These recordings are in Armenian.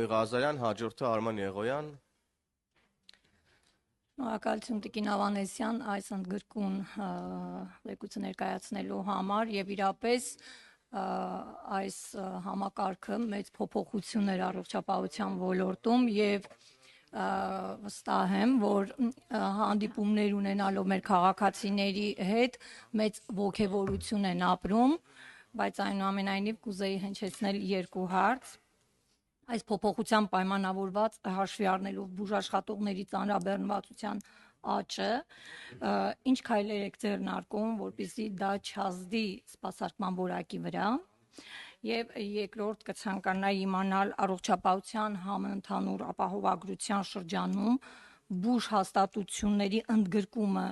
Գյումրի Ղազարյան, հաջորդը Արման Եղոյան։ Շնորհակալություն Տիկին Ավանեսյան այս ընդգրկուն լեկուցը ներկայացնելու համար եւ իրապես այս համակարգը մեծ փոփոխություն էր առողջապահության ոլորտում եւ վստահ եմ, որ հանդիպումներ ունենալով մեր քաղաքացիների հետ մեծ ողջավորություն են ապրում, բայց այնուամենայնիվ կուզեի հնչեցնել երկու հարց։ Այս փոփոխության պայմանավորված հաշվի առնելով բուժաշխատողների ծանրաբեռնվածության աճը, ինչ քայլեր եք ձեռնարկում, որպեսզի դա չազդի սպասարկման որակի վրա։ Եվ երկրորդ կցանկանայի իմանալ առողջապահության համընդհանուր ապահովագրության շրջանում բուժ հաստատությունների ընդգրկումը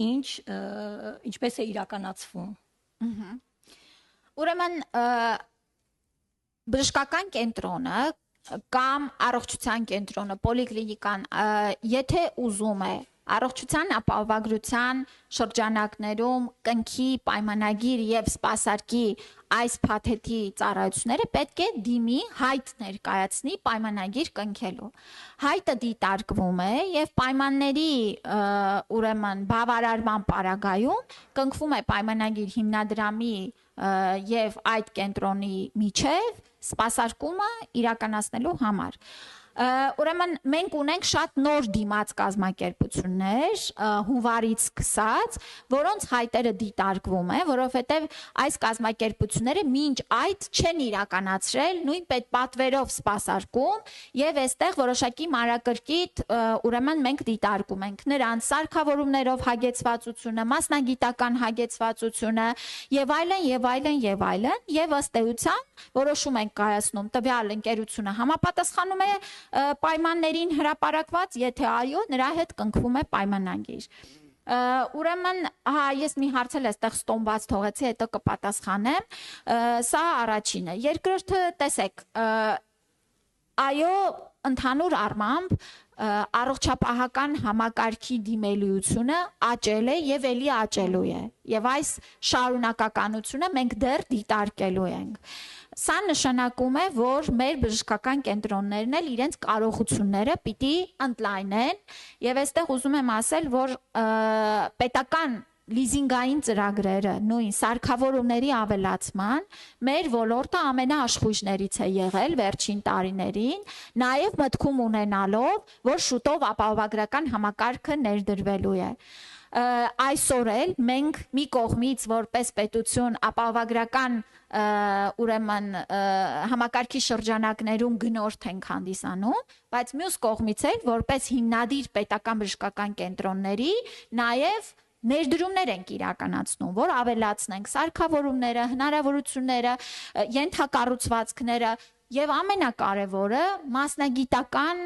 ինչպես է իրականացվում։ Ուրեմն բժշկական կենտրոնը կամ առողջության կենտրոնը, պոլիկլինիկան, եթե ուզում է առողջության ապահովագրության շրջանակներում կնքի պայմանագիր եւ սպասարկի այս փաթեթի ծառայությունները, պետք է դիմի հայտ ներկայացնի պայմանագիր կնքելու։ Հայտը դիտարկվում է եւ պայմանների ուրեմն բավարարման պարագայում կնքվում է պայմանագիր հիմնադրամի եւ այդ կենտրոնի միջև սպասարկումը իրականացնելու համար։ Ուրեմն մենք ունենք շատ նոր դիմաց կազմակերպություններ հունվարից սկսած, որոնց հայտերը դիտարկվում է, որովհետև այս կազմակերպությունները մինչ այդ չեն իրականացրել նույն պատվերով սպասարկում եւ այստեղ որոշակի մանրակրկիտ ուրեմն մենք դիտարկում ենք նրանց սարքավորումներով հագեցվածությունը, մասնագիտական հագեցվածությունը եւ այլն եւ ըստ էության որոշում ենք կայացնում տվյալ ընկերությունը համապատասխանում է պայմաններին հրապարակված, եթե այո, նրա հետ կնքվում է պայմանագիր։ Ուրեմն, ես մի հարց էլ այստեղ ստոմված թողեցի, հետո կպատասխանեմ, սա առաջինը։ Երկրորդը, տեսեք, այո, ընդհանուր առմամբ առողջապահական համակարգի դիմելիությունը աճել է եւ ելի աճելու է։ Եվ այս շարունակականությունը մենք դեռ դիտարկելու ենք։ Սա նշանակում է, որ մեր բժշկական կենտրոններն էլ իրենց կարողությունները պիտի ընդլայնեն եւ այստեղ ուզում եմ ասել, որ պետական լիզինգային ծրագրերը, նույն սարքավորումների ավելացման մեր ոլորտը ամենաաշխույժներից է եղել վերջին տարիներին, նաեւ մտքում ունենալով, որ շուտով ապահովագրական համակարգը ներդրվելու է։ Այսօր էլ մենք մի կողմից որպես պետություն ապահովագրական ուրեմն համակարգի շրջանակներում գնորդ ենք հանդիսանում, բայց մյուս կողմից էլ որպես հիմնադիր պետական բժշկական կենտրոնների նաև ներդրումներ ենք իրականացնում, որ ավելացնենք սարքավորումները, հնարավորությունները, ենթակառուցվածքները եւ ամենակարևորը մասնագիտական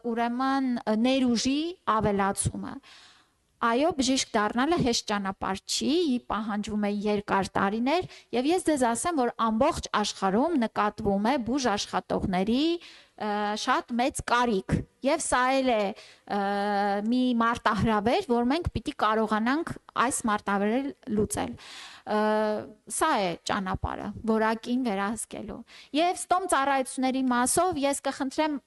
ուրեմն ներուժի ավելացումը։ Այո, բժիշկ դառնալը հեշտ ճանապարհ չի, պահանջվում է երկար տարիներ, եւ ես ձեզ ասեմ, որ ամբողջ աշխարհում նկատվում է բուժ աշխատողների շատ մեծ կարիք, եւ սա էլ է մի մարտահրավեր, որ մենք պիտի կարողանանք այս մարտահրավերը լուծել։ Սա է ճանապարհը որակին վերահսկելու։ Եվ ստոմ ծառայությունների մասով ես կխնդրեմ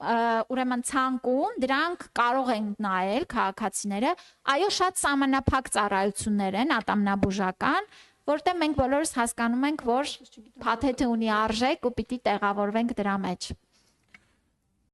ուրեմն ցանկում դրանք կարող են նայել քաղաքացիները, այո, շատ սահմանափակ ծառայություններ են ատամնաբուժական, որտեղ մենք բոլորս հասկանում ենք, որ փաթեթը ունի արժեք ու պիտի տեղավորվենք դրա մեջ։